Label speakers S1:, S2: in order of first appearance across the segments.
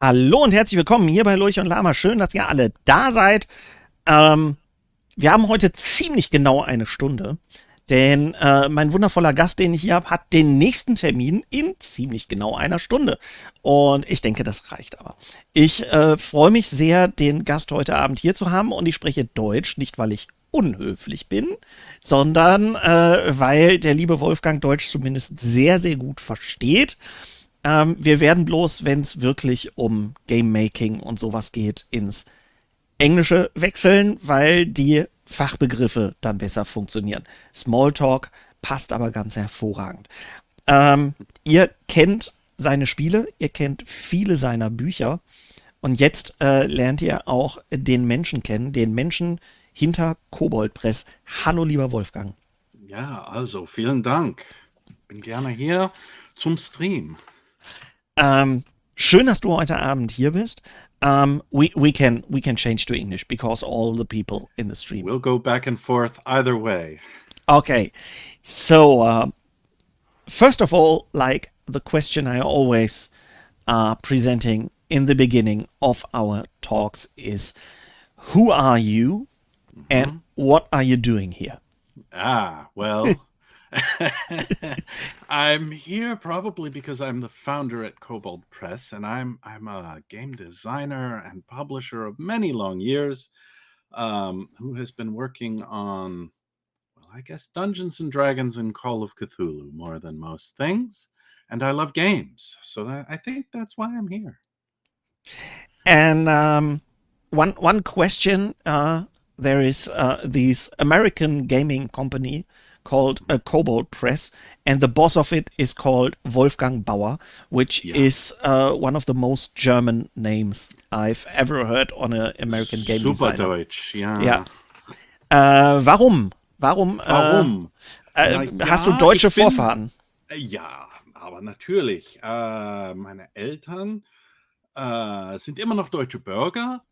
S1: Hallo und herzlich willkommen hier bei Lurch und Lama. Schön, dass ihr alle da seid. Wir haben heute ziemlich genau eine Stunde, denn mein wundervoller Gast, den ich hier habe, hat den nächsten Termin in ziemlich genau einer Stunde. Und ich denke, das reicht aber. Ich freue mich sehr, den Gast heute Abend hier zu haben und ich spreche Deutsch, nicht weil ich unhöflich bin, sondern weil der liebe Wolfgang Deutsch zumindest sehr, sehr gut versteht. Wir werden bloß, wenn es wirklich um Game Making und sowas geht, ins Englische wechseln, weil die Fachbegriffe dann besser funktionieren. Smalltalk passt aber ganz hervorragend. Ihr kennt seine Spiele, ihr kennt viele seiner Bücher und jetzt lernt ihr auch den Menschen kennen, den Menschen hinter Kobold Press. Hallo, lieber Wolfgang.
S2: Ja, also vielen Dank. Bin gerne hier zum Stream.
S1: Schön, dass du heute Abend hier bist. We can change to English because all the people in the stream.
S2: We'll go back and forth either way.
S1: Okay, so first of all, like the question I always presenting in the beginning of our talks is, who are you and what are you doing here?
S2: Well, I'm here probably because I'm the founder at Kobold Press, and I'm a game designer and publisher of many long years, who has been working on, well, I guess Dungeons and Dragons and Call of Cthulhu more than most things. And I love games, so I think that's why I'm here.
S1: And one question: there is this American gaming company called Kobold Press, and the boss of it is called Wolfgang Baur, which is one of the most German names I've ever heard on an American game
S2: Super
S1: designer.
S2: Deutsch, ja.
S1: Ja. Warum? Warum? Hast du deutsche Vorfahren?
S2: Ja, aber natürlich. Meine Eltern sind immer noch deutsche Bürger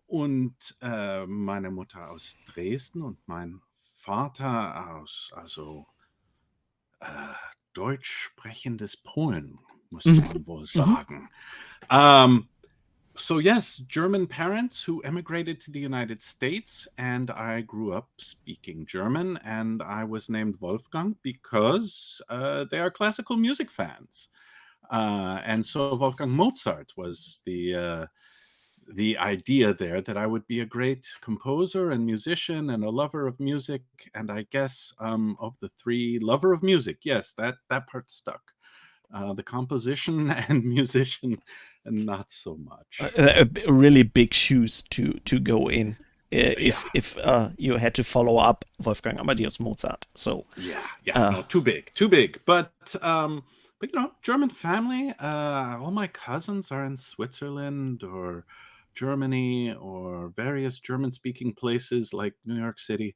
S2: und meine Mutter aus Dresden und mein Vater aus, deutsch sprechendes Polen, muss man wohl sagen. So yes, German parents who emigrated to the United States, and I grew up speaking German, and I was named Wolfgang because they are classical music fans. And so Wolfgang Mozart was the idea there, that I would be a great composer and musician and a lover of music. And I guess of the three, lover of music, yes, that part stuck. The composition and musician, and not so much.
S1: Really big shoes to go in. If you had to follow up Wolfgang Amadeus Mozart, so
S2: no, too big. But you know, German family. All my cousins are in Switzerland or Germany or various German-speaking places like New York City.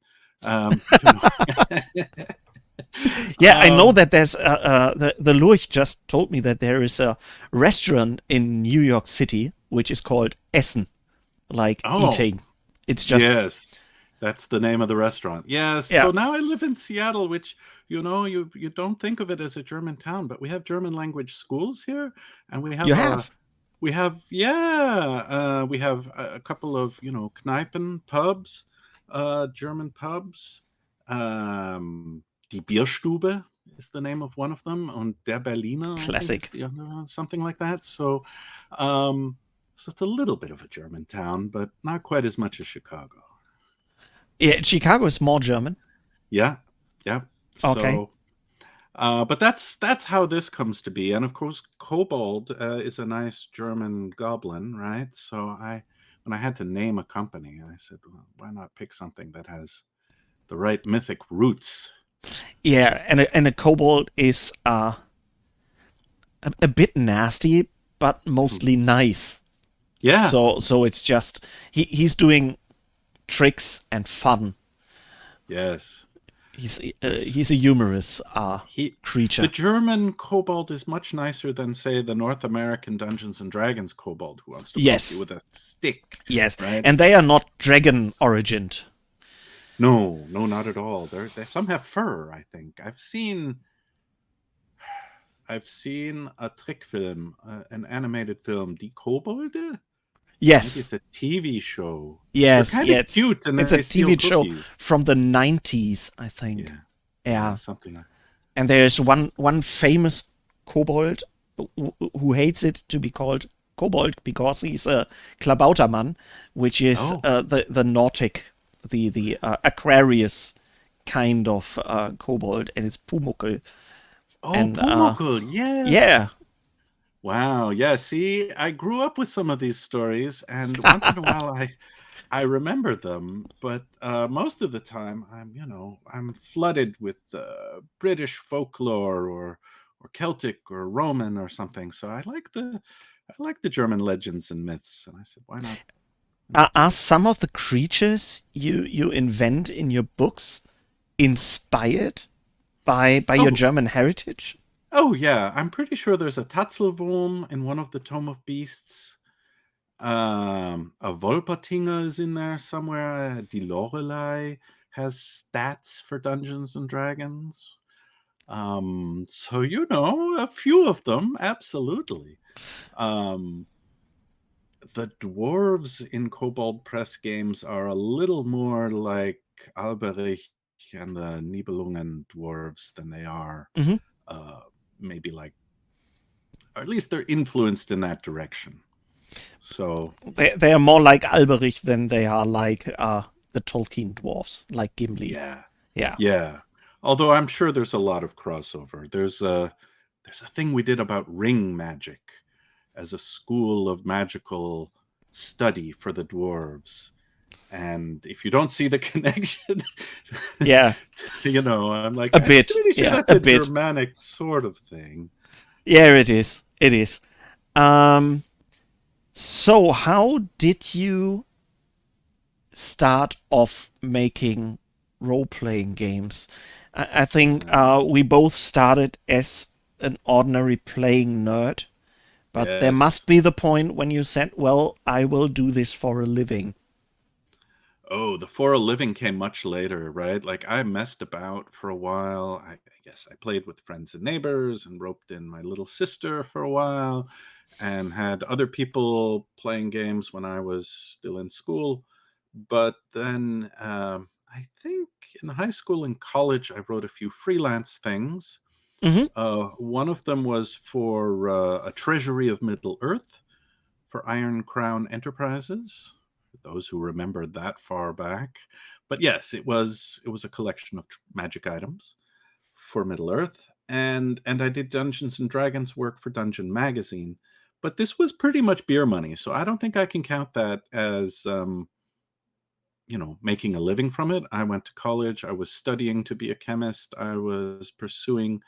S1: Yeah, I know that there's the Lurch just told me that there is a restaurant in New York City which is called Essen, like eating. It's just
S2: yes, that's the name of the restaurant. Yes. Yeah. So now I live in Seattle, which you know you don't think of it as a German town, but we have German language schools here, and we have we have a couple of Kneipen, pubs, German pubs. Die Bierstube is the name of one of them, and Der Berliner.
S1: Classic.
S2: Something like that. So, so it's a little bit of a German town, but not quite as much as Chicago.
S1: Yeah, Chicago is more German.
S2: Yeah.
S1: Okay.
S2: So, but that's how this comes to be, and of course, Kobold is a nice German goblin, right? So when I had to name a company, I said, well, why not pick something that has the right mythic roots?
S1: Yeah, and a kobold is a bit nasty, but mostly nice.
S2: Yeah.
S1: So it's just he's doing tricks and fun.
S2: Yes.
S1: He's a humorous creature.
S2: The German kobold is much nicer than, say, the North American Dungeons and Dragons kobold who wants to poke you with a stick.
S1: Yes,
S2: right?
S1: And they are not dragon origined.
S2: No, not at all. They some have fur, I think. I've seen I've seen a Trickfilm, an animated film, Die Kobolde. Maybe
S1: Yes.
S2: it's a TV show. They're
S1: Yes,
S2: kind
S1: yeah,
S2: of cute, and then
S1: it's a
S2: they steal
S1: TV show
S2: cookies.
S1: from the 90s, I think.
S2: Yeah, yeah,
S1: Yeah.
S2: something like.
S1: And there's one famous kobold who hates it to be called kobold because he's a Klabautermann, which is
S2: Oh,
S1: the Nordic, the Aquarius kind of kobold, and it's Pumuckl.
S2: oh,
S1: And
S2: Pumuckl, yeah.
S1: yeah,
S2: Wow, yeah. See, I grew up with some of these stories, and once in a while, I remember them, but most of the time, I'm flooded with British folklore or Celtic or Roman or something. So I like the German legends and myths, and I said, why not?
S1: are some of the creatures you invent in your books inspired by your
S2: Oh,
S1: German heritage?
S2: oh yeah. I'm pretty sure there's a Tatzelwurm in one of the Tome of Beasts. A Wolpertinger is in there somewhere. Die Lorelei has stats for Dungeons and Dragons. So a few of them, absolutely. Um, the dwarves in Kobold Press games are a little more like Alberich and the Nibelungen dwarves than they are
S1: Hmm.
S2: uh, maybe like, or at least they're influenced in that direction. So
S1: They are more like Alberich than they are like the Tolkien dwarfs, like Gimli.
S2: yeah,
S1: Yeah.
S2: yeah. Although I'm sure there's a lot of crossover. There's a thing we did about ring magic as a school of magical study for the dwarves. And if you don't see the connection,
S1: Yeah.
S2: I'm like,
S1: A
S2: I'm
S1: bit.
S2: pretty sure
S1: Yeah,
S2: that's
S1: a
S2: a
S1: bit.
S2: Germanic sort of thing.
S1: Yeah, it is. It is. Um, so how did you start off making role-playing games? I think
S2: Uh,
S1: we both started as an ordinary playing nerd, but there
S2: yes.
S1: must be the point when you said, well, I will do this for a living.
S2: Oh, the For a Living came much later, right? Like I messed about for a while. I guess I played with friends and neighbors and roped in my little sister for a while and had other people playing games when I was still in school. But then I think in high school and college, I wrote a few freelance things.
S1: Hmm.
S2: One of them was for a Treasury of Middle Earth for Iron Crown Enterprises. Those who remember that far back, but yes, it was a collection of magic items for Middle Earth, and I did Dungeons and Dragons work for Dungeon Magazine, but this was pretty much beer money, so I don't think I can count that as making a living from it. I went to college. I was studying to be a chemist. I was pursuing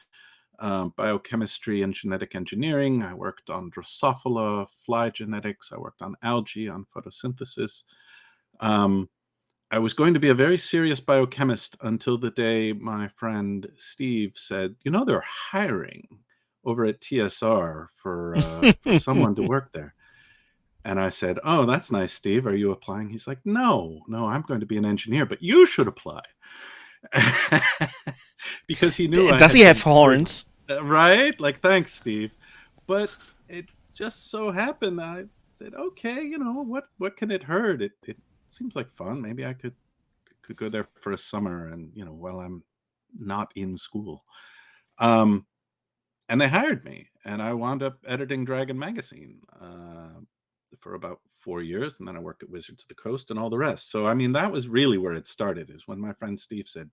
S2: biochemistry and genetic engineering. I worked on Drosophila, fly genetics. I worked on algae, on photosynthesis. Um, I was going to be a very serious biochemist until the day my friend Steve said, they're hiring over at TSR for someone to work there. And I said, "Oh, that's nice, Steve. Are you applying?" He's like, "No, no, I'm going to be an engineer, but you should apply." Because he knew I
S1: Does he
S2: had
S1: have
S2: been
S1: horns?
S2: right? Like, thanks, Steve. But it just so happened that I said, "Okay, what can it hurt? It seems like fun. Maybe I could go there for a summer and, while I'm not in school." Um and they hired me, and I wound up editing Dragon Magazine for about 4 years, and then I worked at Wizards of the Coast and all the rest. So, I mean, that was really where it started. Is when my friend Steve said,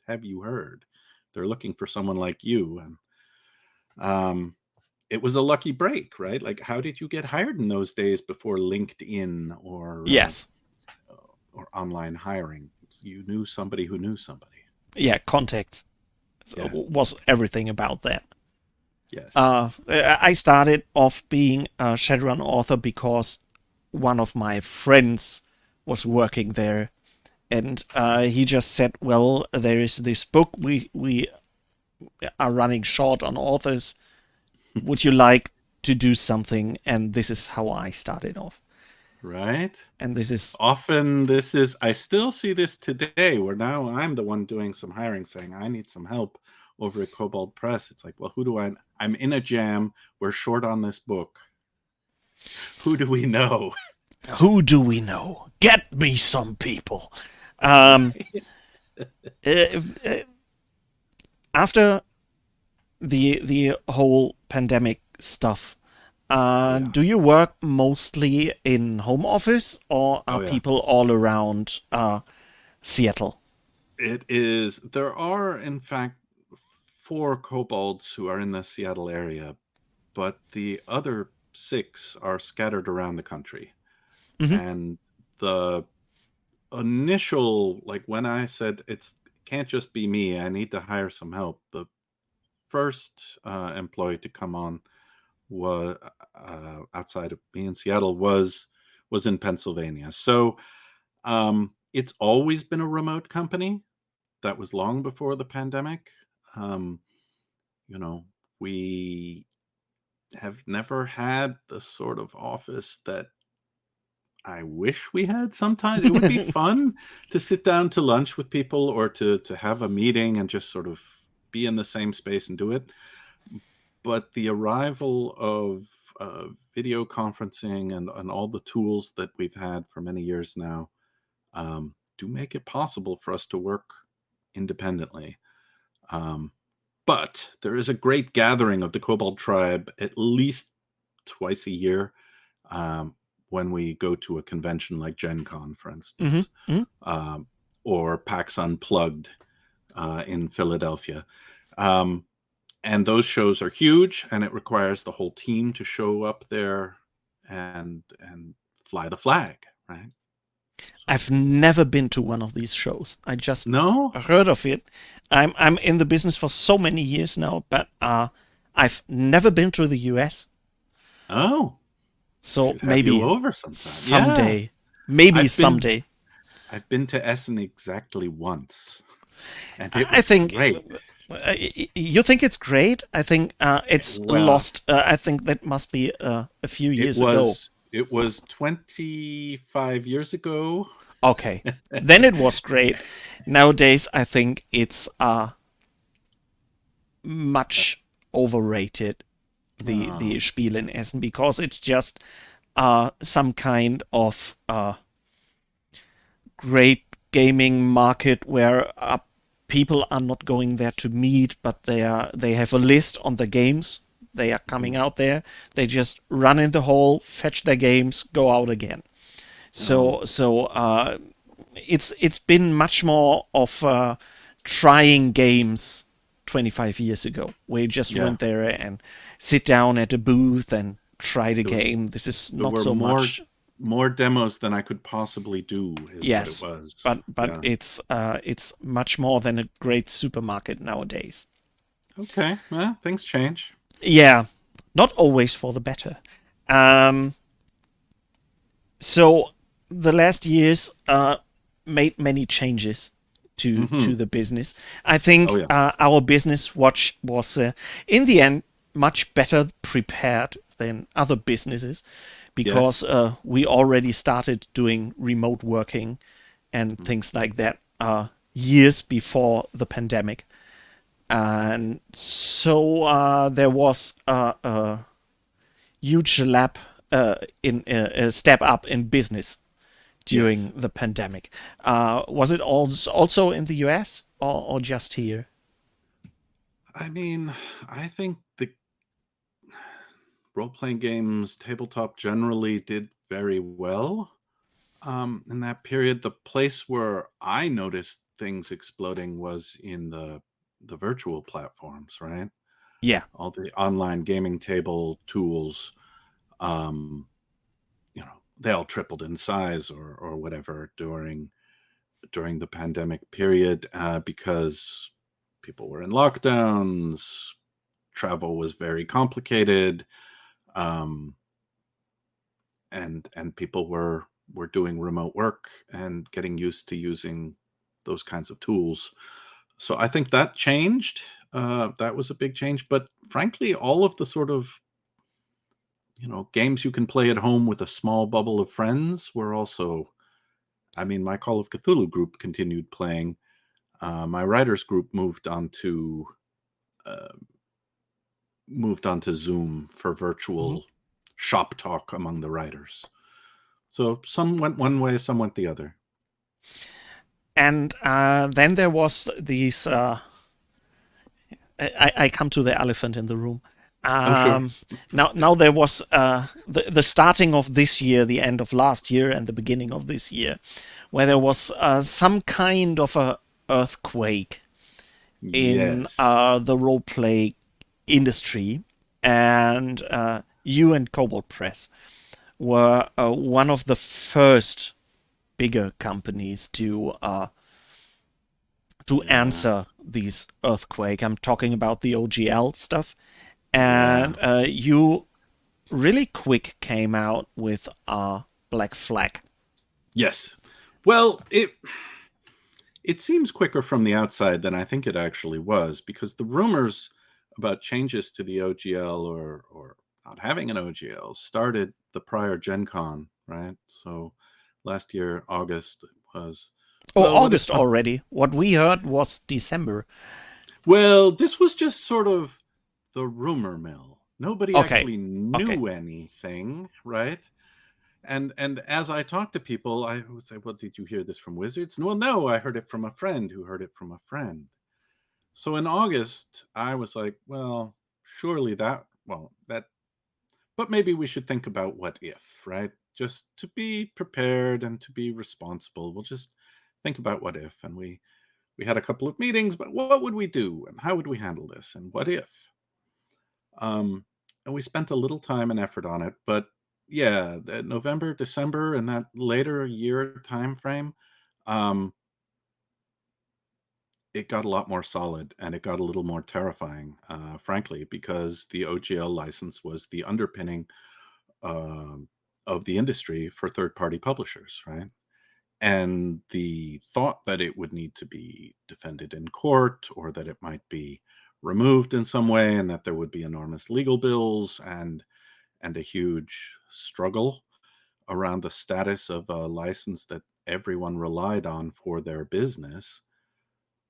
S2: "Have you heard? They're looking for someone like you." And um, it was a lucky break, right? Like, how did you get hired in those days before LinkedIn
S1: Yes.
S2: or online hiring? You knew somebody who knew somebody.
S1: Yeah, contacts. So
S2: Yeah.
S1: was everything about that.
S2: Yes.
S1: I started off being a Shadowrun author because one of my friends was working there, and he just said, "Well, there is this book we are running short on authors. Would you like to do something?" And this is how I started off.
S2: Right.
S1: And this is
S2: Often I still see this today where now I'm the one doing some hiring saying I need some help. over at Kobold Press. It's like, well, who do I'm in a jam. We're short on this book. Who do we know?
S1: Who do we know? Get me some people. Um, uh, uh, After the whole pandemic stuff,
S2: Yeah.
S1: do you work mostly in home office, or
S2: Oh
S1: are
S2: yeah.
S1: people all around Seattle?
S2: It is. There are, in fact, 4 kobolds who are in the Seattle area, but the other 6 are scattered around the country.
S1: Hmm.
S2: And the initial, like when I said it can't just be me, I need to hire some help. The first employee to come on was outside of me in Seattle was in Pennsylvania. So it's always been a remote company. That was long before the pandemic. Um, you know, we have never had the sort of office that I wish we had sometimes. It would be fun to sit down to lunch with people or to have a meeting and just sort of be in the same space and do it. But the arrival of video conferencing and all the tools that we've had for many years now do make it possible for us to work independently. Um, but there is a great gathering of the Kobold tribe at least twice a year, um, when we go to a convention like Gen Con, for
S1: Hmm.
S2: instance, um, or PAX Unplugged in Philadelphia. Um, and those shows are huge, and it requires the whole team to show up there and fly the flag, right? So
S1: I've never been to one of these shows. I just
S2: no,
S1: heard of it. I'm in the business for so many years now, but I've never been to the US.
S2: oh, we
S1: So
S2: should have you
S1: maybe
S2: over sometime. Yeah,
S1: someday, maybe
S2: I've been
S1: someday.
S2: I've been to Essen exactly once, and it
S1: I
S2: was
S1: think
S2: great.
S1: you think it's great. I think it's
S2: Well,
S1: lost. I think that must be a few
S2: it
S1: years ago.
S2: was it was 25 years ago.
S1: Okay, then it was great. Nowadays, I think it's much overrated. The
S2: Oh,
S1: Spiel in Essen, because it's just some kind of great gaming market where people are not going there to meet, but they have a list on the games they are coming
S2: oh,
S1: out there. They just run in the hall, fetch their games, go out again.
S2: oh,
S1: So it's been much more of trying games 25 years ago, where you just
S2: yeah.
S1: went there and sit down at a booth and try the
S2: There, was,
S1: game. This is
S2: there
S1: not
S2: were
S1: so much.
S2: more demos than I could possibly do, is what it
S1: Yes,
S2: was.
S1: but
S2: Yeah.
S1: it's much more than a great supermarket nowadays.
S2: Okay. Well, things change.
S1: Yeah, not always for the better. Um, so the last years made many changes to
S2: Hmm.
S1: the business. I
S2: Oh
S1: think
S2: yeah.
S1: our business watch was in the end much better prepared than other businesses, because
S2: Yes.
S1: we already started doing remote working and
S2: Mm.
S1: things like that years before the pandemic. And so there was a huge lap in a step up in business
S2: Yes.
S1: during the pandemic. Was it also in the US, or just here?
S2: I mean, I think the role-playing games tabletop generally did very well in that period. The place where I noticed things exploding was in the virtual platforms, right?
S1: Yeah.
S2: All the online gaming table tools, um, they all tripled in size or whatever during the pandemic period, because people were in lockdowns, travel was very complicated, um, and people were doing remote work and getting used to using those kinds of tools. So I think that changed. That was a big change. But frankly, all of the sort of games you can play at home with a small bubble of friends were also. I mean, my Call of Cthulhu group continued playing. My writers group moved on to moved on to Zoom for virtual shop talk among the writers. So some went one way, some went the other.
S1: And then there was these. I come to the elephant in the room.
S2: Oh, sure.
S1: Now there was the starting of this year, the end of last year, and the beginning of this year, where there was some kind of a earthquake in
S2: Yes.
S1: the role play industry, and you and Kobold Press were one of the first bigger companies to
S2: Yeah.
S1: answer these earthquake. I'm talking about the OGL stuff,
S2: Yeah.
S1: and you really quick came out with a black flag.
S2: Yes. Well, it seems quicker from the outside than I think it actually was, because the rumors about changes to the OGL or not having an OGL started the prior Gen Con, right? So last year, August, was,
S1: Oh,
S2: well, what if
S1: August
S2: some,
S1: already. What we heard was December.
S2: well, this was just sort of the rumor mill. Nobody
S1: Okay,
S2: actually
S1: okay.
S2: knew anything, right? And as I talk to people, I would say, well, did you hear this from Wizards? Well, no, I heard it from a friend who heard it from a friend. So in August, I was like, well, surely that, well, that, but maybe we should think about what if, right? Just to be prepared and to be responsible. We'll just think about what if. And we had a couple of meetings, but what would we do and how would we handle this and what if? Um, and we spent a little time and effort on it, but yeah, November, December, and that later year time frame, um, it got a lot more solid and it got a little more terrifying, frankly, because the OGL license was the underpinning um, of the industry for third-party publishers, right? And the thought that it would need to be defended in court or that it might be removed in some way and that there would be enormous legal bills and a huge struggle around the status of a license that everyone relied on for their business.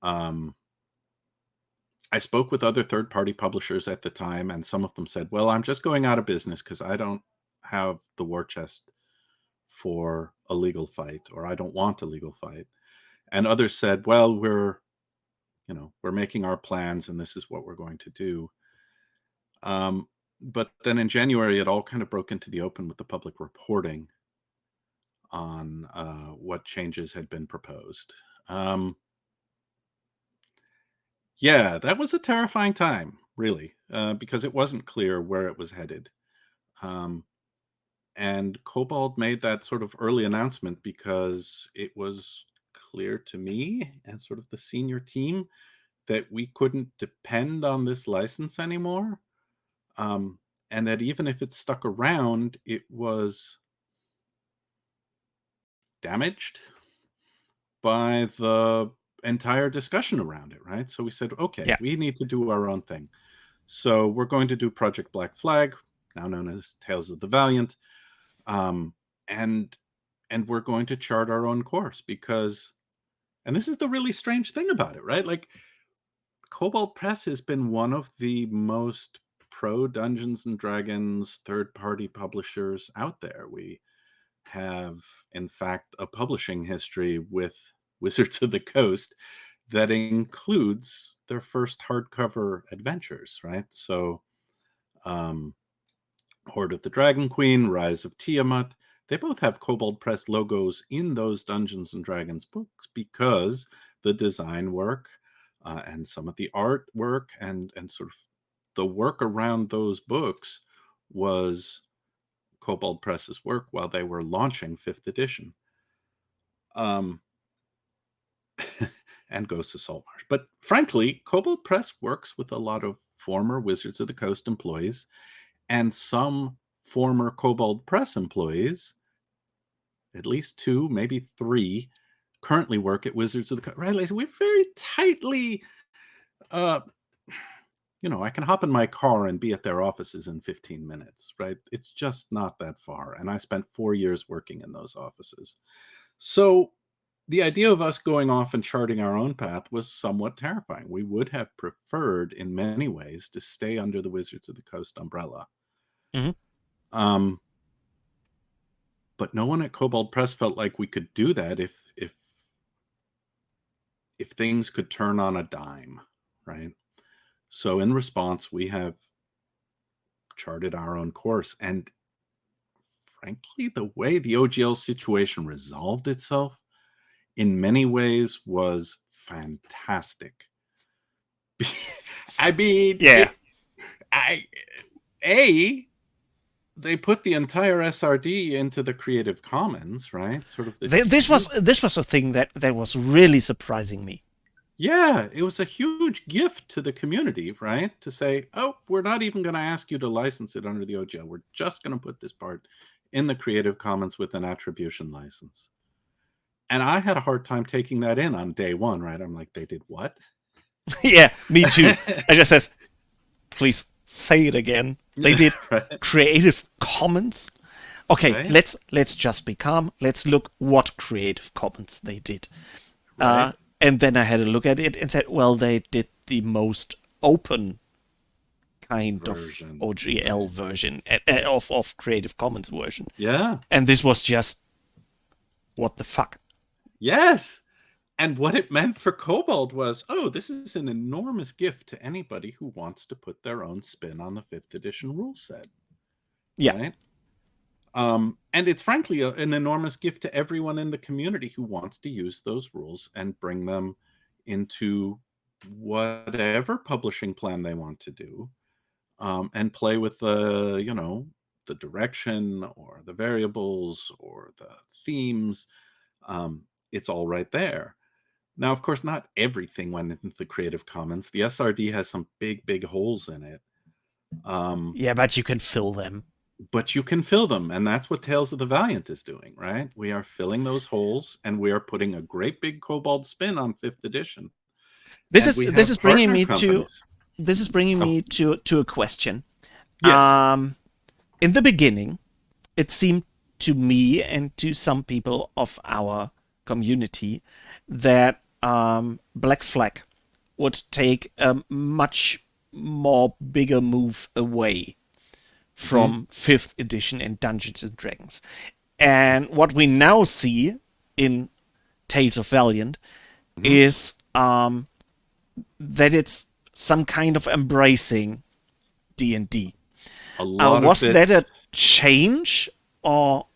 S2: Um, I spoke with other third party publishers at the time, and some of them said, well, I'm just going out of business because I don't have the war chest for a legal fight, or I don't want a legal fight. And others said, well, we're making our plans and this is what we're going to do. But then in January, it all kind of broke into the open with the public reporting on what changes had been proposed. Yeah, that was a terrifying time, really, because it wasn't clear where it was headed. Um, and Kobold made that sort of early announcement because it was clear to me and sort of the senior team that we couldn't depend on this license anymore. Um, and that even if it stuck around, it was damaged by the entire discussion around it, right? So we said, okay,
S1: Yeah.
S2: we need to do our own thing. So we're going to do Project Black Flag, now known as Tales of the Valiant, um, and and we're going to chart our own course because, and this is the really strange thing about it, right? Like Kobold Press has been one of the most pro Dungeons and Dragons third-party publishers out there. We have, in fact, a publishing history with Wizards of the Coast that includes their first hardcover adventures, right? So, um, Horde of the Dragon Queen, Rise of Tiamat, they both have Kobold Press logos in those Dungeons and Dragons books because the design work and some of the artwork and sort of the work around those books was Kobold Press's work while they were launching fifth edition. Um, and Ghosts of Saltmarsh. But frankly, Kobold Press works with a lot of former Wizards of the Coast employees and some former Kobold Press employees, at least two, maybe three, currently work at Wizards of the Coast. Right? Like, we're very tightly, uh, I can hop in my car and be at their offices in 15 minutes, right? It's just not that far. And I spent 4 years working in those offices. So the idea of us going off and charting our own path was somewhat terrifying. We would have preferred, in many ways, to stay under the Wizards of the Coast umbrella.
S1: Mm-hmm.
S2: But no one at Kobold Press felt like we could do that if things could turn on a dime, right? So in response, we have charted our own course. And frankly, the way the OGL situation resolved itself in many ways was fantastic. I mean,
S1: yeah.
S2: They put the entire SRD into the Creative Commons, right? Sort of
S1: this was a thing that was really surprising me.
S2: Yeah, it was a huge gift to the community, right? To say, oh, we're not even going to ask you to license it under the OGL. We're just going to put this part in the Creative Commons with an attribution license. And I had a hard time taking that in on day one, right? I'm like, they did what?
S1: Yeah, me too. I just says, please say it again. They did right. Creative Commons. Okay, right. let's just be calm. Let's look what Creative Commons they did. Right. And then I had a look at it and said, well, they did the most open kind version. Of OGL version of Creative Commons version.
S2: Yeah.
S1: And this was just, what the fuck?
S2: Yes. And what it meant for Kobold was, oh, this is an enormous gift to anybody who wants to put their own spin on the 5th edition rule set.
S1: Yeah.
S2: Right? And it's frankly an enormous gift to everyone in the community who wants to use those rules and bring them into whatever publishing plan they want to do, and play with the direction or the variables or the themes. It's all right there. Now, of course, not everything went into the Creative Commons. The SRD has some big holes in it.
S1: Yeah, but you can fill them.
S2: But you can fill them, and that's what Tales of the Valiant is doing, right? We are filling those holes, and we are putting a great big Kobold spin on 5th edition.
S1: This is bringing me to a question.
S2: Yes.
S1: In the beginning, it seemed to me and to some people of our community that Black Flag would take a much more bigger move away from 5th edition and Dungeons and Dragons. And what we now see in Tales of Valiant is that it's some kind of embracing D&D. Was that a change, or?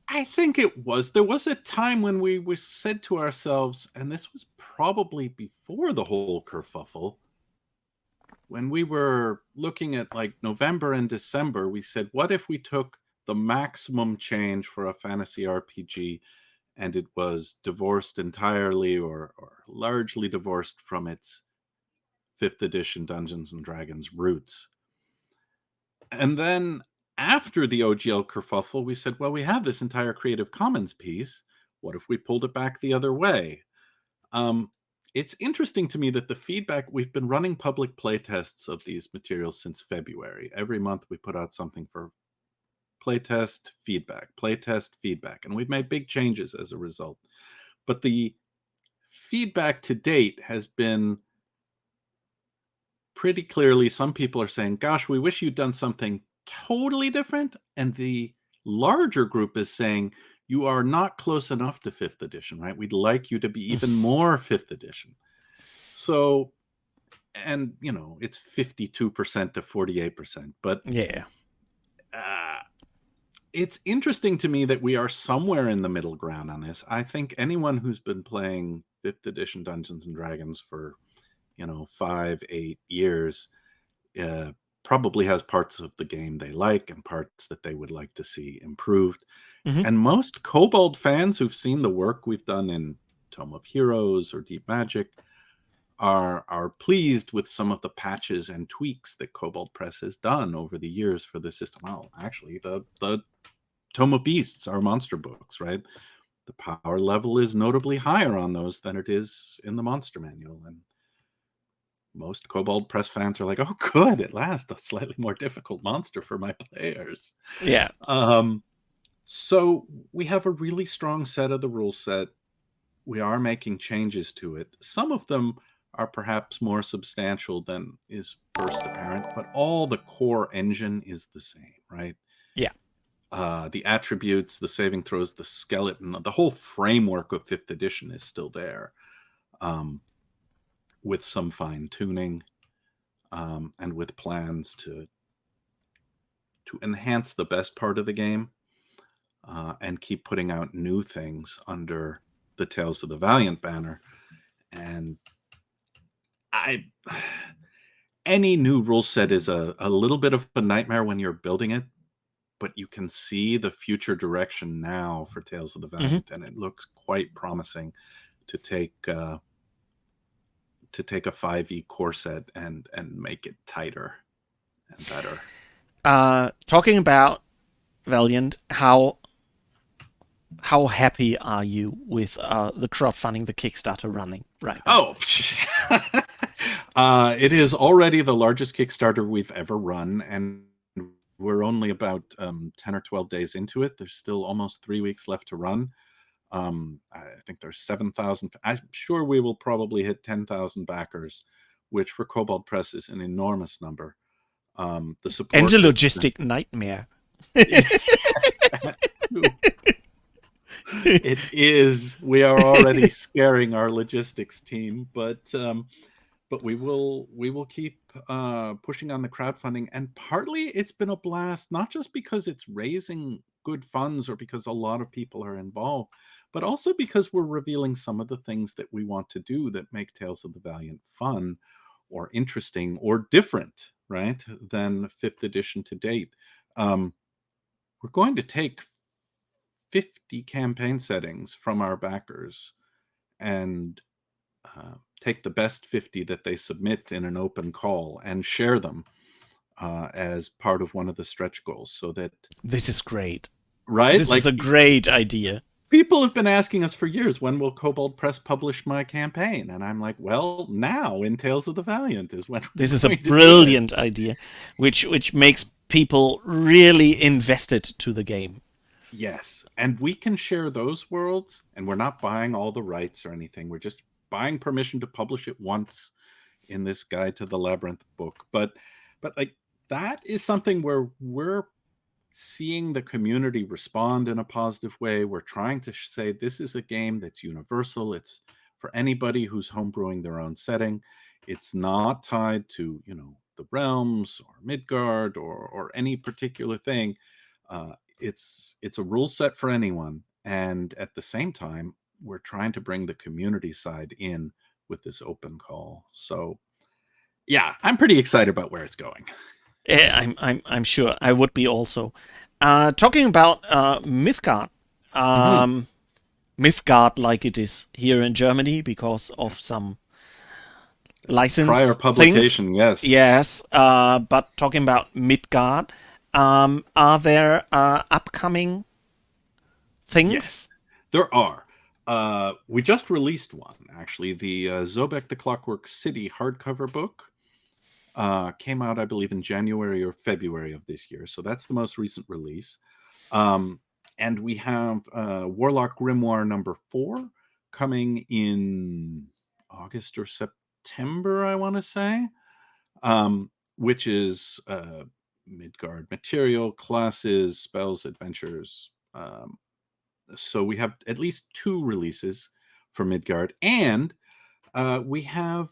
S2: I think it was. There was a time when we said to ourselves, and this was probably before the whole kerfuffle, when we were looking at like November and December, we said, what if we took the maximum change for a fantasy RPG and it was divorced entirely or largely divorced from its 5th edition Dungeons and Dragons roots? And then after the OGL kerfuffle, we said, well, we have this entire Creative Commons piece. What if we pulled it back the other way? It's interesting to me that the feedback, we've been running public playtests of these materials since February. Every month we put out something for playtest feedback, and we've made big changes as a result. But the feedback to date has been pretty clearly, some people are saying, gosh, we wish you'd done something totally different. And the larger group is saying, you are not close enough to 5th edition, right? We'd like you to be even more 5th edition. So, and it's 52% to 48%, but
S1: yeah,
S2: it's interesting to me that we are somewhere in the middle ground on this. I think anyone who's been playing 5th edition Dungeons and Dragons for 5-8 years probably has parts of the game they like and parts that they would like to see improved. And most Kobold fans who've seen the work we've done in Tome of Heroes or Deep Magic are pleased with some of the patches and tweaks that Kobold Press has done over the years for the system. Well, actually, the Tome of Beasts are monster books, right? The power level is notably higher on those than it is in the Monster Manual, and most Kobold Press fans are like, oh, good, at last, a slightly more difficult monster for my players.
S1: Yeah.
S2: So we have a really strong set of the rule set. we are making changes to it. Some of them are perhaps more substantial than is first apparent, but all the core engine is the same, right?
S1: Yeah.
S2: The attributes, the saving throws, the skeleton, the whole framework of 5th edition is still there, with some fine tuning, and with plans to enhance the best part of the game, and keep putting out new things under the Tales of the Valiant banner. And any new rule set is a little bit of a nightmare when you're building it, but you can see the future direction now for Tales of the Valiant, and it looks quite promising to take a 5e core set and make it tighter and better.
S1: Talking about Valiant, how happy are you with the crowdfunding, the Kickstarter running right now?
S2: It is already the largest Kickstarter we've ever run, and we're only about 10 or 12 days into it. There's still almost 3 weeks left to run. I think there's 7,000. I'm sure we will probably hit 10,000 backers, which for Kobold Press is an enormous number. The support
S1: and a logistic nightmare.
S2: It is. We are already scaring our logistics team, but we will keep pushing on the crowdfunding. And partly it's been a blast, not just because it's raising good funds or because a lot of people are involved, but also because we're revealing some of the things that we want to do that make Tales of the Valiant fun or interesting or different, right, than 5th edition to date. We're going to take 50 campaign settings from our backers and take the best 50 that they submit in an open call and share them as part of one of the stretch goals, so that
S1: this is great.
S2: Right?
S1: This is a great idea.
S2: People have been asking us for years, when will Kobold Press publish my campaign? And I'm like, well, now in Tales of the Valiant is when.
S1: This is a brilliant idea, which makes people really invested to the game.
S2: Yes, and we can share those worlds, and we're not buying all the rights or anything. We're just buying permission to publish it once in this Guide to the Labyrinth book. But like, that is something where we're seeing the community respond in a positive way. We're trying to say this is a game that's universal. It's for anybody who's homebrewing their own setting. It's not tied to, the realms or Midgard or any particular thing. It's a rule set for anyone. And at the same time, we're trying to bring the community side in with this open call. So yeah, I'm pretty excited about where it's going.
S1: I'm sure I would be also. Talking about Mythgard. Mythgard, like it is here in Germany, because of some license
S2: prior publication
S1: things.
S2: Yes.
S1: But talking about Midgard, are there upcoming things?
S2: Yes, there are. We just released one, actually. The Zobek the Clockwork City hardcover book came out, I believe, in January or February of this year. So that's the most recent release. And we have Warlock Grimoire number 4 coming in August or September, I want to say, which is Midgard material, classes, spells, adventures. So we have at least 2 releases for Midgard. And we have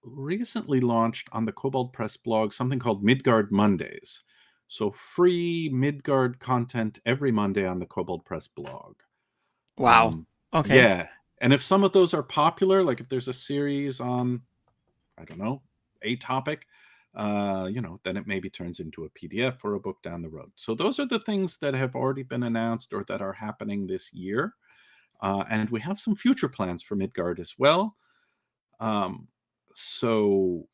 S2: recently launched on the Kobold Press blog something called Midgard Mondays. So free Midgard content every Monday on the Kobold Press blog.
S1: Wow. Okay.
S2: Yeah. And if some of those are popular, like if there's a series on, I don't know, a topic, then it maybe turns into a PDF or a book down the road. So those are the things that have already been announced or that are happening this year. And we have some future plans for Midgard as well. So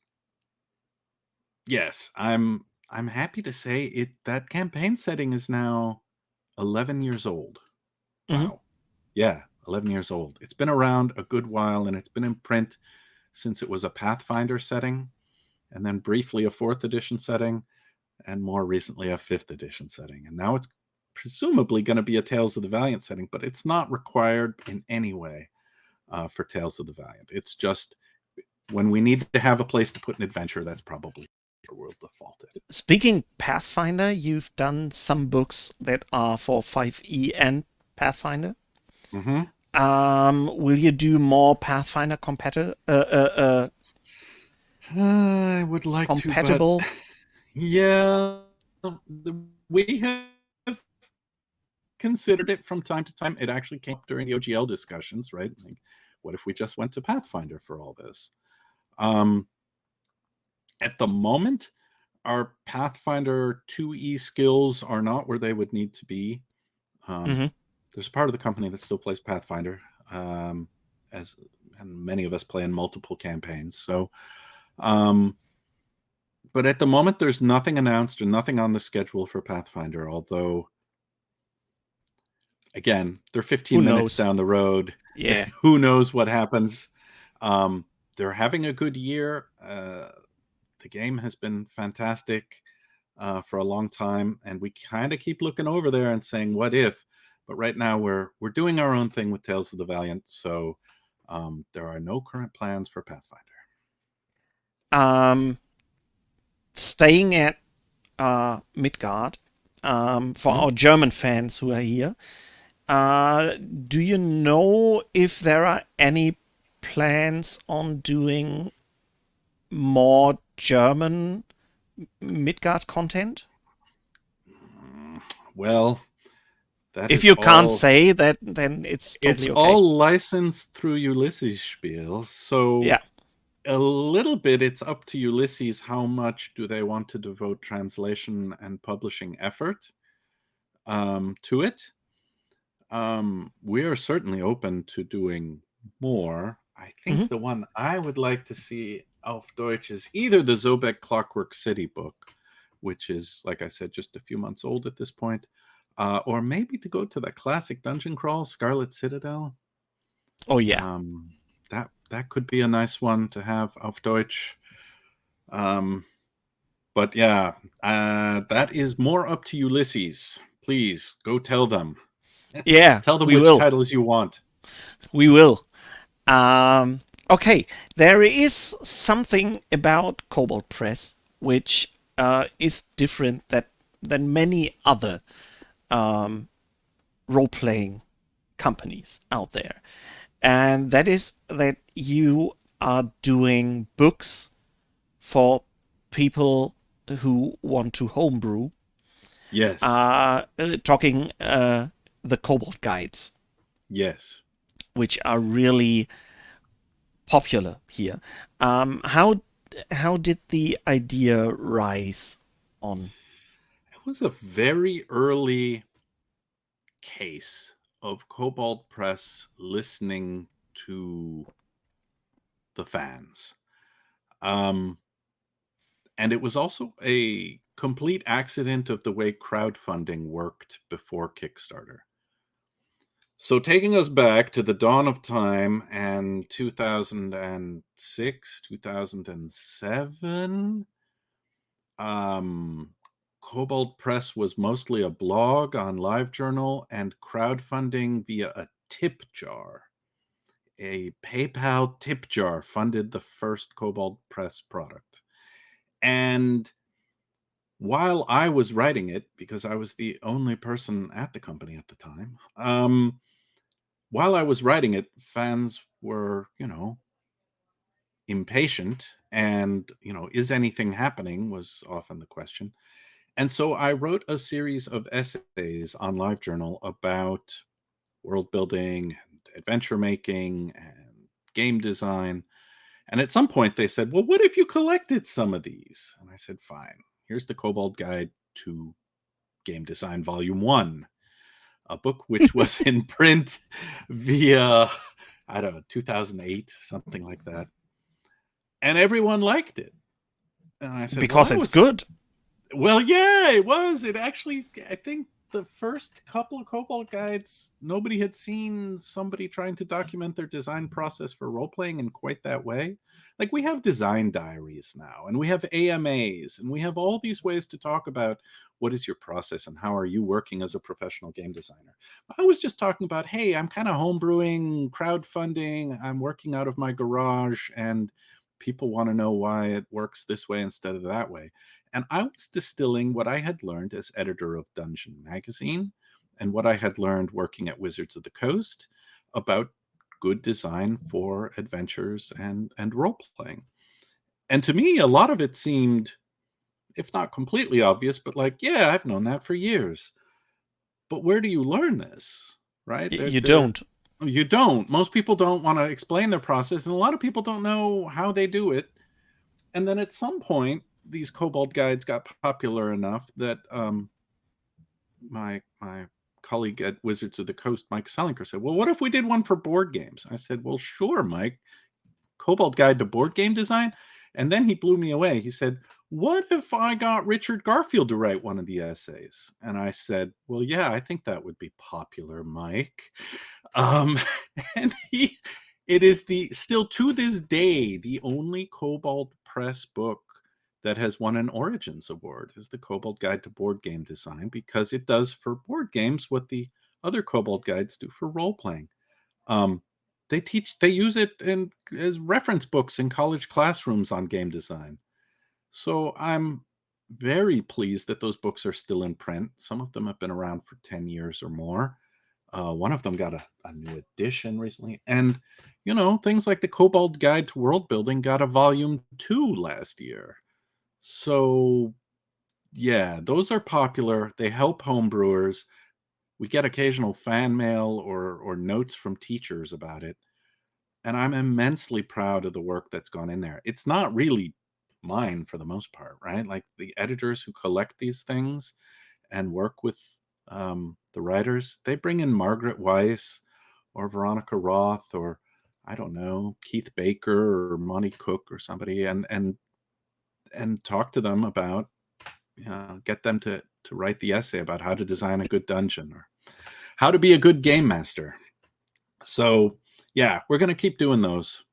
S2: yes, I'm happy to say that campaign setting is now 11 years old. Wow. Yeah, 11 years old. It's been around a good while, and it's been in print since it was a Pathfinder setting, and then briefly a 4th edition setting, and more recently a 5th edition setting. And now it's presumably going to be a Tales of the Valiant setting, but it's not required in any way. for Tales of the Valiant. It's just when we need to have a place to put an adventure, that's probably where we'll default it.
S1: Speaking Pathfinder, you've done some books that are for 5e and Pathfinder.
S2: Mm-hmm.
S1: Will you do more Pathfinder
S2: I would like
S1: compatible?
S2: to, but yeah, we have considered it from time to time. It actually came up during the OGL discussions, right? Like, what if we just went to Pathfinder for all this? At the moment, our Pathfinder 2e skills are not where they would need to be. There's a part of the company that still plays Pathfinder, and many of us play in multiple campaigns. So, but at the moment, there's nothing announced or nothing on the schedule for Pathfinder, although, again, they're 15 minutes down the road.
S1: Yeah.
S2: Who knows what happens? They're having a good year. The game has been fantastic for a long time, and we kind of keep looking over there and saying, what if? But right now, we're doing our own thing with Tales of the Valiant, so there are no current plans for Pathfinder.
S1: Staying at Midgard, for our German fans who are here, do you know if there are any plans on doing more German Midgard content?
S2: Well,
S1: if you can't say that, then it's totally
S2: it's
S1: okay.
S2: all licensed through Ulysses Spiel, so
S1: yeah.
S2: A little bit it's up to Ulysses how much do they want to devote translation and publishing effort to it. We are certainly open to doing more. I think the one I would like to see auf Deutsch is either the Zobek Clockwork City book, which is, like I said, just a few months old at this point, or maybe to go to the classic dungeon crawl, Scarlet Citadel.
S1: Oh, yeah.
S2: That could be a nice one to have auf Deutsch. But yeah, that is more up to Ulysses. Please go tell them.
S1: Yeah,
S2: tell them
S1: which
S2: titles you want.
S1: We will. Okay, there is something about Kobold Press which is different than many other role-playing companies out there. And that is that you are doing books for people who want to homebrew.
S2: Yes.
S1: Talking the Kobold guides.
S2: Yes.
S1: Which are really popular here. How did the idea rise on?
S2: It was a very early case of Kobold Press listening to the fans. And it was also a complete accident of the way crowdfunding worked before Kickstarter. So taking us back to the dawn of time and 2006, 2007, Kobold Press was mostly a blog on LiveJournal and crowdfunding via a tip jar. A PayPal tip jar funded the first Kobold Press product. And while I was writing it, because I was the only person at the company at the time, while I was writing it, fans were, impatient, and, is anything happening was often the question. And so I wrote a series of essays on LiveJournal about world building and adventure making and game design. And at some point they said, well, what if you collected some of these? And I said, fine, here's the Kobold Guide to Game Design Volume 1, a book which was in print via, 2008, something like that. And everyone liked it. And I said,
S1: because it's good.
S2: Well, yeah, it was. It actually, I think the first couple of Kobold guides, nobody had seen somebody trying to document their design process for role playing in quite that way. Like, we have design diaries now, and we have AMAs, and we have all these ways to talk about what is your process and how are you working as a professional game designer. I was just talking about, hey, I'm kind of homebrewing, crowdfunding, I'm working out of my garage, and people want to know why it works this way instead of that way. And I was distilling what I had learned as editor of Dungeon Magazine and what I had learned working at Wizards of the Coast about good design for adventures and role playing. And to me, a lot of it seemed, if not completely obvious, but like, yeah, I've known that for years. But where do you learn this? Right?
S1: You don't.
S2: You don't. Most people don't want to explain their process, and a lot of people don't know how they do it. And then at some point, these Kobold guides got popular enough that my colleague at Wizards of the Coast, Mike Selinker, said, well, what if we did one for board games? I said, well, sure, Mike. Kobold Guide to Board Game Design. And then he blew me away. He said, what if I got Richard Garfield to write one of the essays? And I said, well, yeah, I think that would be popular, Mike. And it is still to this day, the only Kobold Press book that has won an Origins Award is the Kobold Guide to Board Game Design, because it does for board games what the other Kobold guides do for role playing. They use it as reference books in college classrooms on game design. So I'm very pleased that those books are still in print. Some of them have been around for 10 years or more. One of them got a new edition recently. And, things like the Kobold Guide to World Building got a volume 2 last year. So, yeah, those are popular. They help homebrewers. We get occasional fan mail or notes from teachers about it. And I'm immensely proud of the work that's gone in there. It's not really mine for the most part, right? Like, the editors who collect these things and work with the writers, they bring in Margaret Weiss or Veronica Roth or, I don't know, Keith Baker or Monty Cook or somebody, and talk to them about, get them to write the essay about how to design a good dungeon or how to be a good game master. So yeah, we're going to keep doing those.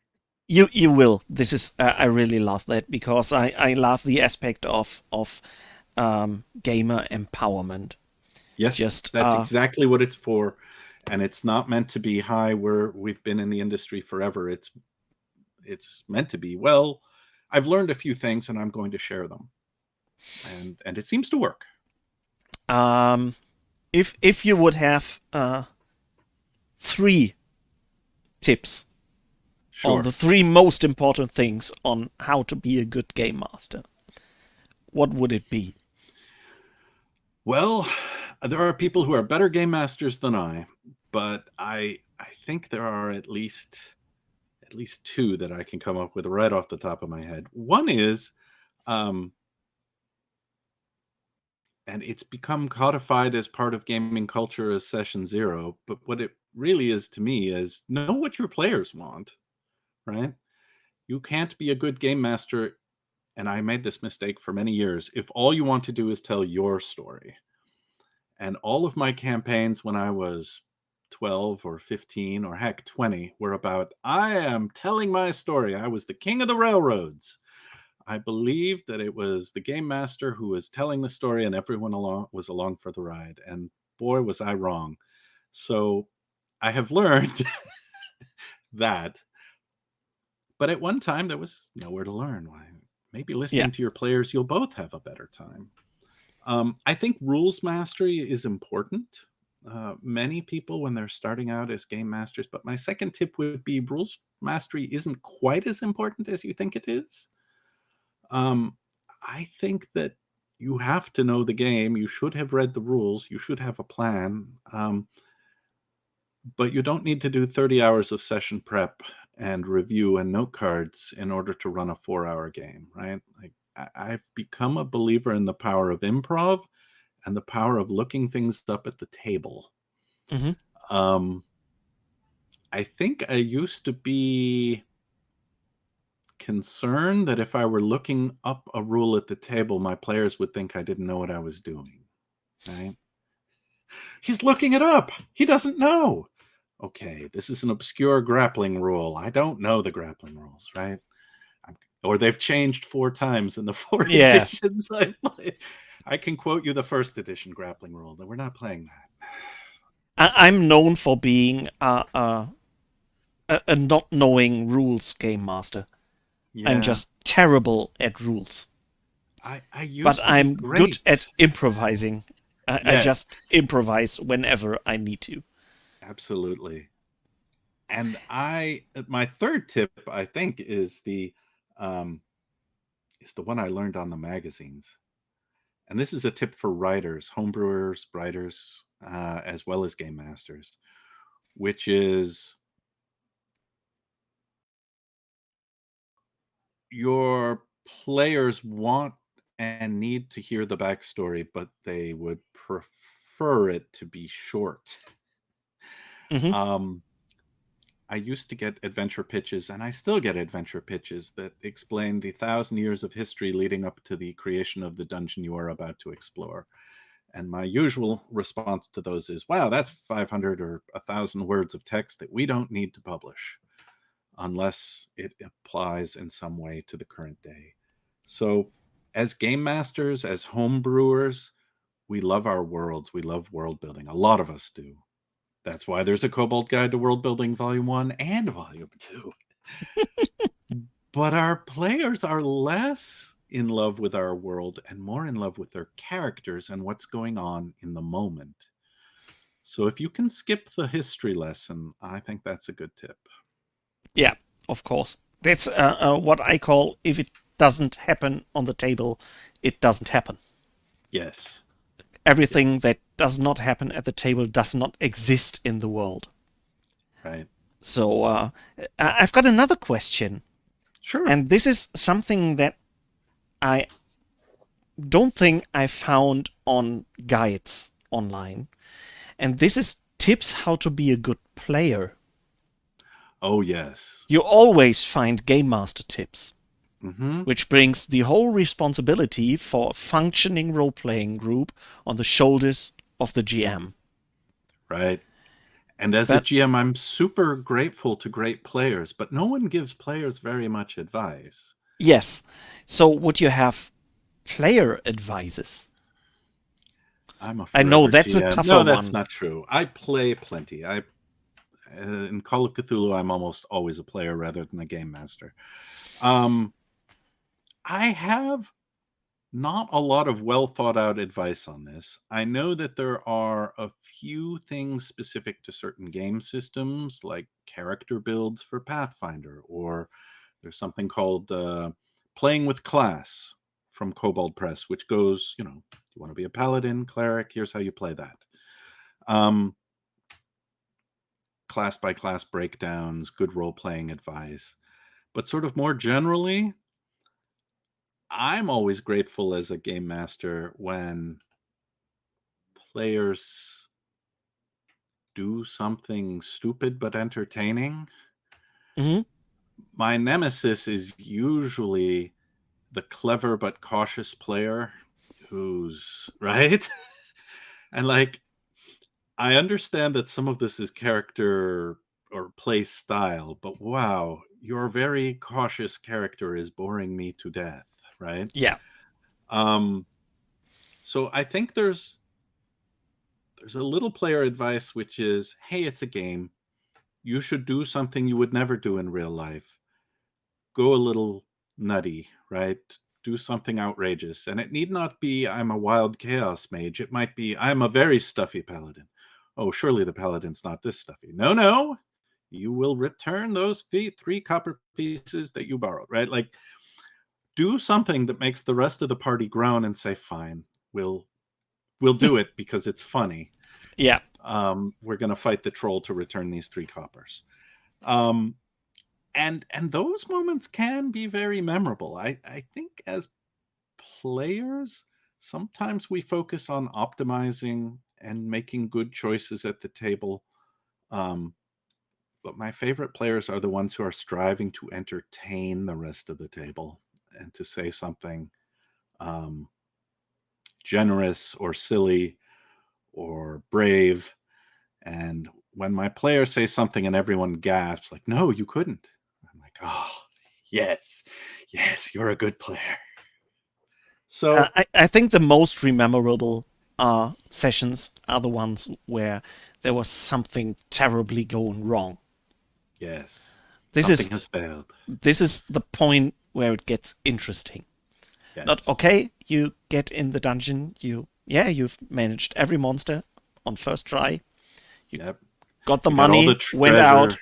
S1: You will. This is I really love that, because I love the aspect of gamer empowerment.
S2: Yes,
S1: Just
S2: that's exactly what it's for. And it's not meant to be, hi, we've been in the industry forever. It's meant to be, well, I've learned a few things and I'm going to share them. And it seems to work.
S1: If you would have 3 tips on the 3 most important things on how to be a good game master, what would it be?
S2: Well, there are people who are better game masters than I, but I think there are at least 2 that I can come up with right off the top of my head. One is, and it's become codified as part of gaming culture as session 0, but what it really is to me is, know what your players want, right? You can't be a good game master, and I made this mistake for many years, if all you want to do is tell your story. And all of my campaigns when I was 12 or 15 or heck 20 were about, I am telling my story. I was the king of the railroads. I believed that it was the game master who was telling the story and everyone was along for the ride. And boy, was I wrong. So I have learned that. But at one time, there was nowhere to learn. Maybe listening to your players, you'll both have a better time. I think rules mastery is important. Many people, when they're starting out as game masters, but my second tip would be, rules mastery isn't quite as important as you think it is. I think that you have to know the game. You should have read the rules. You should have a plan. But you don't need to do 30 hours of session prep and review and note cards in order to run a 4-hour game, right? Like, I've become a believer in the power of improv and the power of looking things up at the table.
S1: Mm-hmm.
S2: I think I used to be concerned that if I were looking up a rule at the table, my players would think I didn't know what I was doing, right? He's looking it up. He doesn't know. Okay, this is an obscure grappling rule. I don't know the grappling rules, right? Or they've changed 4 times in the 4
S1: Yeah.
S2: editions I played. I can quote you the first edition grappling rule, but we're not playing that.
S1: I'm known for being a not knowing rules game master. I'm
S2: Yeah,
S1: just terrible at rules.
S2: I
S1: But
S2: used to be
S1: I'm good
S2: great.
S1: at improvising. I
S2: Yes,
S1: just improvise whenever I need to.
S2: absolutely. And my third tip, I think, um, is the one I learned on the magazines. And this is a tip for writers, homebrewers, writers, as well as game masters, which is your players want and need to hear the backstory, but they would prefer it to be short.
S1: Hmm.
S2: Um, I used to get adventure pitches, and I still get adventure pitches that explain the 1,000 years of history leading up to the creation of the dungeon you are about to explore. And my usual response to those is, wow, that's 500 or 1,000 words of text that we don't need to publish unless it applies in some way to the current day. So, as game masters, as home brewers, we love our worlds. We love world building. A lot of us do. That's why there's a Kobold Guide to World Building Volume 1 and Volume 2. But our players are less in love with our world and more in love with their characters and what's going on in the moment. So if you can skip the history lesson, I think that's a good tip.
S1: Yeah, of course. That's what I call if it doesn't happen on the table, it doesn't happen.
S2: Yes.
S1: Everything
S2: Yes.
S1: that does not happen at the table does not exist in the world.
S2: Right.
S1: So I've got another question,
S2: Sure.
S1: and this is something that I don't think I found on guides online, and this is tips how to be a good player.
S2: Oh, yes.
S1: You always find game master tips,
S2: Mm-hmm.
S1: which brings the whole responsibility for a functioning role playing group on the shoulders of the GM.
S2: Right. And as a
S1: But
S2: GM, I'm super grateful to great players, but no one gives players very much advice.
S1: yes, so would you have player advices?
S2: I'm a
S1: I know
S2: forever
S1: that's a
S2: GM.
S1: tougher
S2: No, that's
S1: one.
S2: not true. I play plenty. In Call of Cthulhu, I'm almost always a player rather than a game master. Um, I have not a lot of well thought out advice on this. I know that there are a few things specific to certain game systems, like character builds for Pathfinder, or there's something called Playing with Class from Kobold Press, which goes, you want to be a paladin, cleric, here's how you play that. Um, class by class breakdowns, good role playing advice. But sort of more generally, I'm always grateful as a game master when players do something stupid but entertaining.
S1: Hmm.
S2: My nemesis is usually the clever but cautious player who's right. And like, I understand that some of this is character or play style, but wow, your very cautious character is boring me to death, right?
S1: Yeah.
S2: Um, so I think there's a little player advice which is, hey, it's a game. You should do something you would never do in real life. Go a little nutty, right? Do something outrageous. And it need not be, I'm a wild chaos mage. It might be, I'm a very stuffy paladin. Oh, surely the paladin's not this stuffy. No, no. You will return those 3 copper pieces that you borrowed, right? Like, do something that makes the rest of the party groan and say, fine, we'll do it because it's funny.
S1: Yeah.
S2: We're going to fight the troll to return these 3 coppers. Um, and those moments can be very memorable. I think as players, sometimes we focus on optimizing and making good choices at the table. Um, but my favorite players are the ones who are striving to entertain the rest of the table and to say something um, generous or silly or brave. And when my players say something and everyone gasps, like, no, you couldn't. I'm like, oh, yes, you're a good player. So,
S1: I think the most memorable sessions are the ones where there was something terribly going wrong.
S2: yes,
S1: This
S2: something
S1: is
S2: has failed.
S1: this is the point where it gets interesting. Not
S2: Yes.
S1: okay, you get in the dungeon, you've managed every monster on first try. You
S2: Yep.
S1: got the
S2: You got all the
S1: money, went out,
S2: treasure.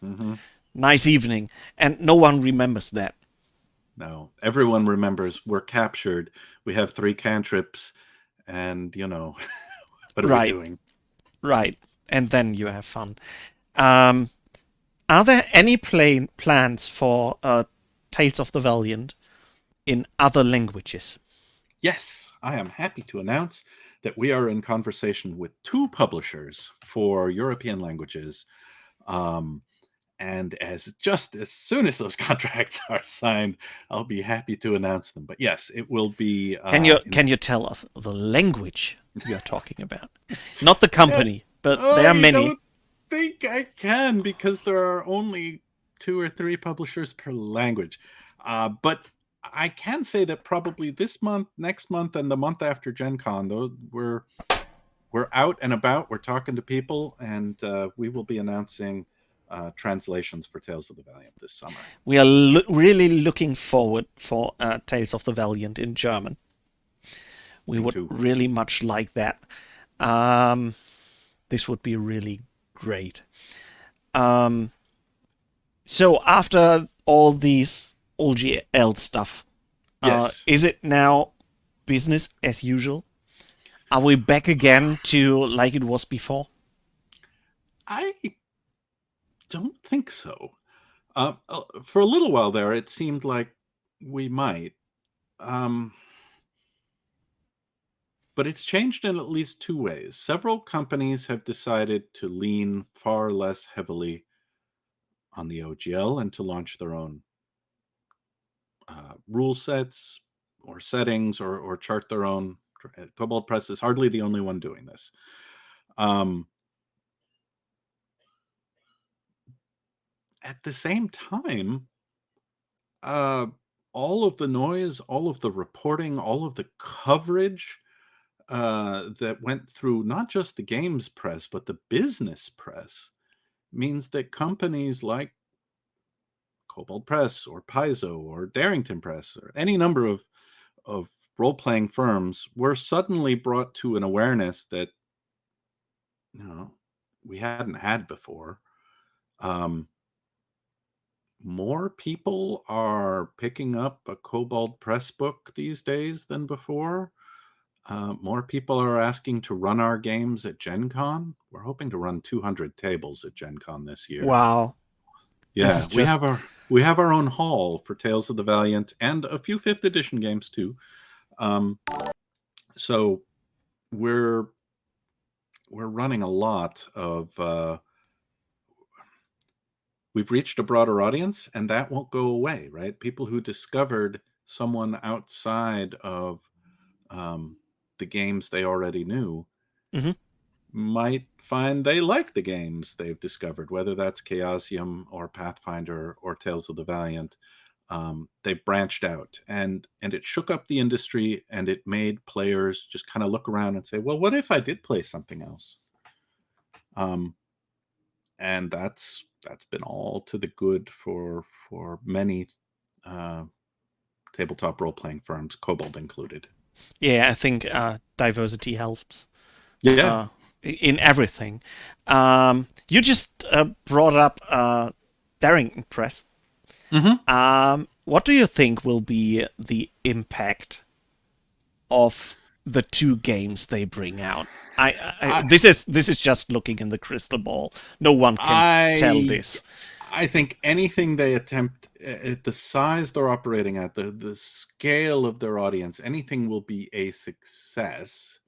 S2: Hmm.
S1: nice evening, and no one remembers that.
S2: No, everyone remembers we're captured. We have 3 cantrips, and what are we
S1: Right,
S2: doing?
S1: right. And then you have fun. Um, are there any plans for Tales of the Valiant in other languages?
S2: Yes, I am happy to announce that we are in conversation with 2 publishers for European languages. Um, and just as soon as those contracts are signed, I'll be happy to announce them. But yes, it will be
S1: Can you tell us the language you're talking about? Not the
S2: Yeah,
S1: company, but there are
S2: I
S1: many.
S2: don't think I can because there are only 2 or 3 publishers per language. But I can say that probably this month, next month, and the month after Gen Con, though, we're out and about. We're talking to people, and we will be announcing translations for Tales of the Valiant this summer.
S1: We are really looking forward for Tales of the Valiant in German. We
S2: Me
S1: would
S2: too.
S1: really much like that. Um, this would be really great. Um, so after all these OGL stuff,
S2: Yes,
S1: is it now business as usual? Are we back again to like it was before?
S2: I don't think so. For a little while there, it seemed like we might. Um, But it's changed in at least 2 ways. Several companies have decided to lean far less heavily on the OGL and to launch their own rule sets or settings, or chart their own. Kobold Press is hardly the only one doing this. Um, at the same time, uh, all of the noise, all of the reporting, all of the coverage that went through not just the games press, but the business press means that companies like Kobold Press or Paizo or Darrington Press or any number of role-playing firms were suddenly brought to an awareness that you know we hadn't had before. Um, More people are picking up a Kobold Press book these days than before. More people are asking to run our games at Gen Con. We're hoping to run 200 tables at Gen Con this year.
S1: Wow, this
S2: Yeah,
S1: is just
S2: we have our own hall for Tales of the Valiant and a few 5th edition games too. Um, so we're we're running a lot of. We've reached a broader audience, and that won't go away, right? People who discovered someone outside of um, the games they already knew
S1: mhm.
S2: might find they like the games they've discovered, whether that's Chaosium or Pathfinder or Tales of the Valiant. They branched out, and it shook up the industry, and it made players just kind of look around and say, well, what if I did play something else? Um, and that's been all to the good for many uh, tabletop role-playing firms, Kobold included.
S1: Yeah, I think diversity helps
S2: Yeah.
S1: uh, in everything. You just brought up Darrington Press.
S2: Hmm.
S1: What do you think will be the impact of the 2 games they bring out?
S2: I
S1: This is just looking in the crystal ball. No one can tell
S2: I
S1: this.
S2: I think anything they attempt at the size they're operating at, the scale of their audience, anything will be a success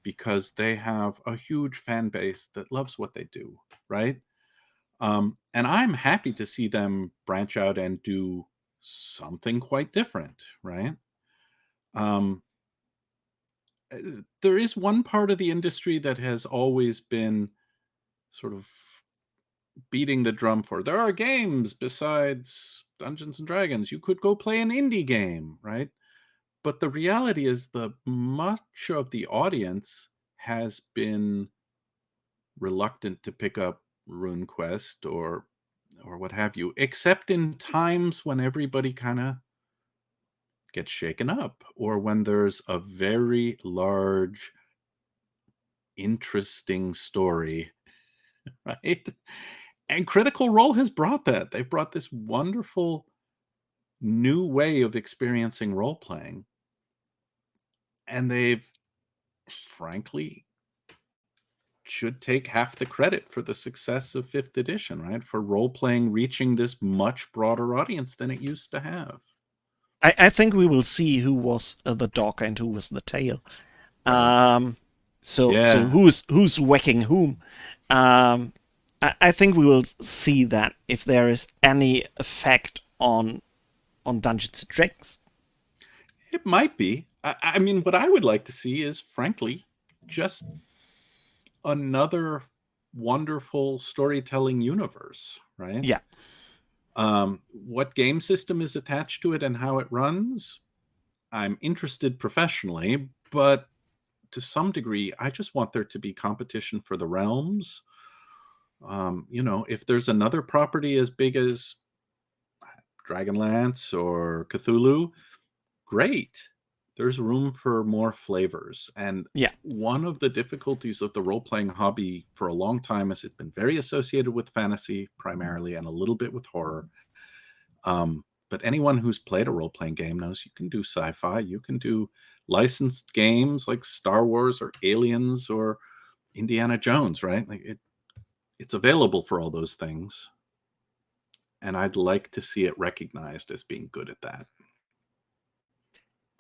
S2: because they have a huge fan base that loves what they do, right? And I'm happy to see them branch out and do something quite different, right? Um, there is one part of the industry that has always been sort of beating the drum for. There are games besides Dungeons and Dragons. You could go play an indie game, right? But the reality is the much of the audience has been reluctant to pick up RuneQuest or what have you, except in times when everybody kind of gets shaken up, or when there's a very large, interesting story, right? And Critical Role has brought that. They've brought this wonderful new way of experiencing role playing. And they've, frankly, should take half the credit for the success of 5th edition, right? For role playing reaching this much broader audience than it used to have.
S1: I think we will see who was the dog and who was the tail. So who's whacking whom? I think we will see that if there is any effect on Dungeons and Dragons.
S2: It might be. I mean, what I would like to see is, frankly, just another wonderful storytelling universe, right?
S1: Yeah.
S2: What game system is attached to it and how it runs, I'm interested professionally, but to some degree, I just want there to be competition for the realms. If there's another property as big as Dragonlance or Cthulhu, great. There's room for more flavors. And one of the difficulties of the role-playing hobby for a long time is it's been very associated with fantasy primarily and a little bit with horror. But anyone who's played a role-playing game knows you can do sci-fi, you can do licensed games like Star Wars or Aliens or Indiana Jones, right? Like it's available for all those things. And I'd like to see it recognized as being good at that.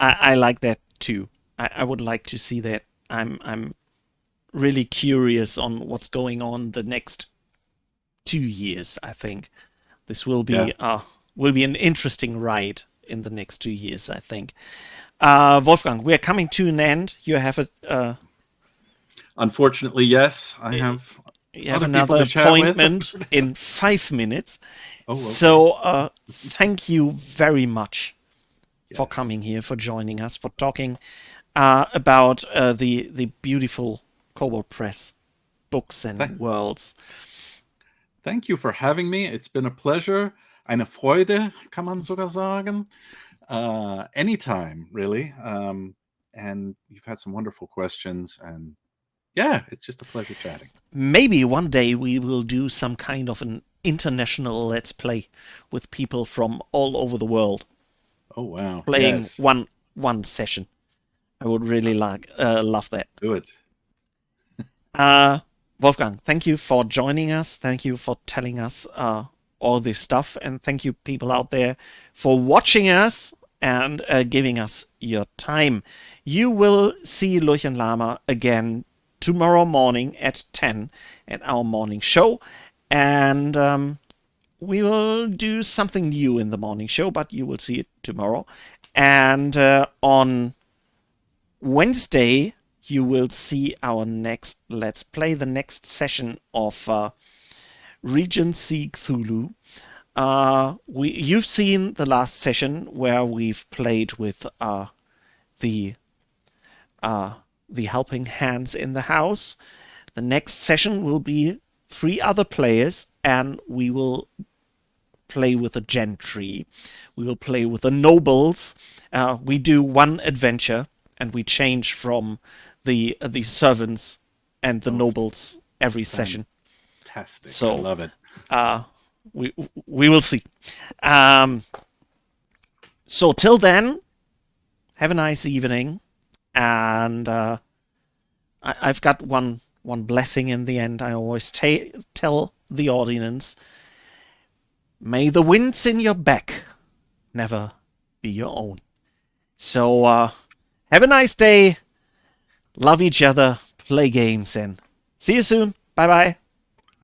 S1: I like that too. I would like to see that. I'm really curious on what's going on the next 2 years. I think this will be an interesting ride in the next 2 years. I think. Wolfgang, we are coming to an end. You have a.
S2: Unfortunately, yes, I have.
S1: You have another appointment in 5 minutes. Oh, okay. So thank you very much for coming here, for joining us, for talking about the beautiful Kobold Press books and worlds.
S2: Thank you for having me. It's been a pleasure. Eine Freude, kann man sogar sagen. Anytime, really. And you've had some wonderful questions. And it's just a pleasure chatting.
S1: Maybe one day we will do some kind of an international Let's Play with people from all over the world.
S2: Oh, wow.
S1: Playing one session. I would really love that.
S2: Do it.
S1: Wolfgang, thank you for joining us. Thank you for telling us all this stuff. And thank you, people out there, for watching us and giving us your time. You will see Lurch and Lama again tomorrow morning at 10 at our morning show. And we will do something new in the morning show, but you will see it tomorrow. And on Wednesday, you will see our next Let's Play, the next session of Regency Cthulhu. You've seen the last session where we've played with the helping hands in the house. The next session will be 3 other players, and we will play with the gentry. We will play with the nobles. We do one adventure, and we change from the servants and the nobles every session.
S2: Fantastic.
S1: So
S2: I love it.
S1: We will see. So till then, have a nice evening, and I've got one blessing in the end. I always tell the audience, may the winds in your back never be your own. So have a nice day, love each other, play games, and see you soon. Bye-bye.